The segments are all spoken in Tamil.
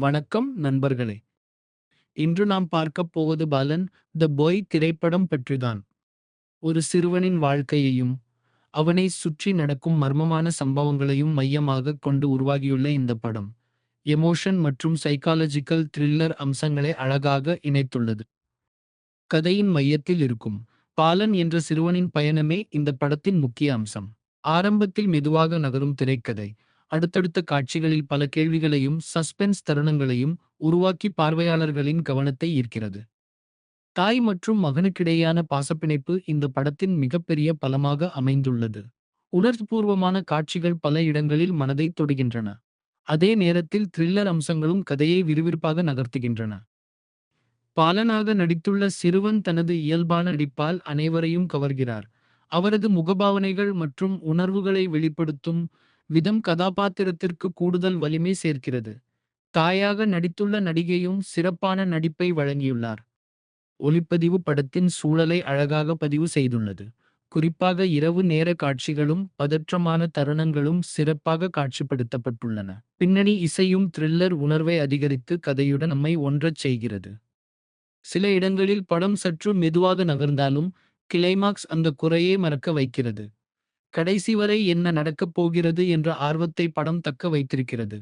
வணக்கம் நண்பர்களே. இன்று நாம் பார்க்கப் போவது பாலன் த பாய் திரைப்படம் பற்றிதான். ஒரு சிறுவனின் வாழ்க்கையையும் அவனை சுற்றி நடக்கும் மர்மமான சம்பவங்களையும் மையமாகக் கொண்டு உருவாகியுள்ள இந்த படம் எமோஷன் மற்றும் சைக்காலஜிக்கல் த்ரில்லர் அம்சங்களை அழகாக இணைத்துள்ளது. கதையின் மையத்தில் இருக்கும் பாலன் என்ற சிறுவனின் பயணமே இந்த படத்தின் முக்கிய அம்சம். ஆரம்பத்தில் மெதுவாக நகரும் திரைக்கதை அடுத்தடுத்த காட்சிகளில் பல கேள்விகளையும் சஸ்பென்ஸ் தருணங்களையும் உருவாக்கி பார்வையாளர்களின் கவனத்தை ஈர்க்கிறது. தாய் மற்றும் மகனுக்கிடையேயான பாசப்பிணைப்பு இந்த படத்தின் மிகப்பெரிய பலமாக அமைந்துள்ளது. உணர்வுபூர்வமான காட்சிகள் பல இடங்களில் மனதை தொடுகின்றன. அதே நேரத்தில் த்ரில்லர் அம்சங்களும் கதையை விறுவிறுப்பாக நகர்த்துகின்றன. பாலனாக நடித்துள்ள சிறுவன் தனது இயல்பான நடிப்பால் அனைவரையும் கவர்கிறார். அவரது முகபாவனைகள் மற்றும் உணர்வுகளை வெளிப்படுத்தும் விதம் கதாபாத்திரத்திற்கு கூடுதல் வலிமை சேர்க்கிறது. தாயாக நடித்துள்ள நடிகையும் சிறப்பான நடிப்பை வழங்கியுள்ளார். ஒளிப்பதிவு படத்தின் சூழலை அழகாக பதிவு செய்துள்ளது. குறிப்பாக இரவு நேர காட்சிகளும் பதற்றமான தருணங்களும் சிறப்பாக காட்சிப்படுத்தப்பட்டுள்ளன. பின்னணி இசையும் த்ரில்லர் உணர்வை அதிகரித்து கதையுடன் நம்மை ஒன்றச் செய்கிறது. சில இடங்களில் படம் சற்று மெதுவாக நகர்ந்தாலும் கிளைமாக்ஸ் அந்த குறையே மறக்க வைக்கிறது. கடைசி வரை என்ன நடக்கப் போகிறது என்ற ஆர்வத்தை படம் தக்க வைத்திருக்கிறது.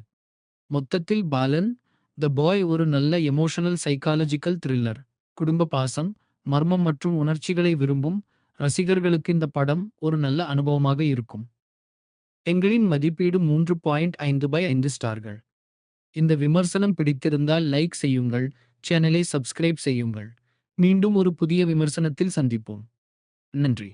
மொத்தத்தில் பாலன் த பாய் ஒரு நல்ல எமோஷனல் சைக்காலஜிக்கல் த்ரில்லர். குடும்ப பாசம், மர்மம் மற்றும் உணர்ச்சிகளை விரும்பும் ரசிகர்களுக்கு இந்த படம் ஒரு நல்ல அனுபவமாக இருக்கும். எங்களின் மதிப்பீடு 3.5/5 ஸ்டார்கள். இந்த விமர்சனம் பிடித்திருந்தால் லைக் செய்யுங்கள், சேனலை சப்ஸ்கிரைப் செய்யுங்கள். மீண்டும் ஒரு புதிய விமர்சனத்தில் சந்திப்போம். நன்றி.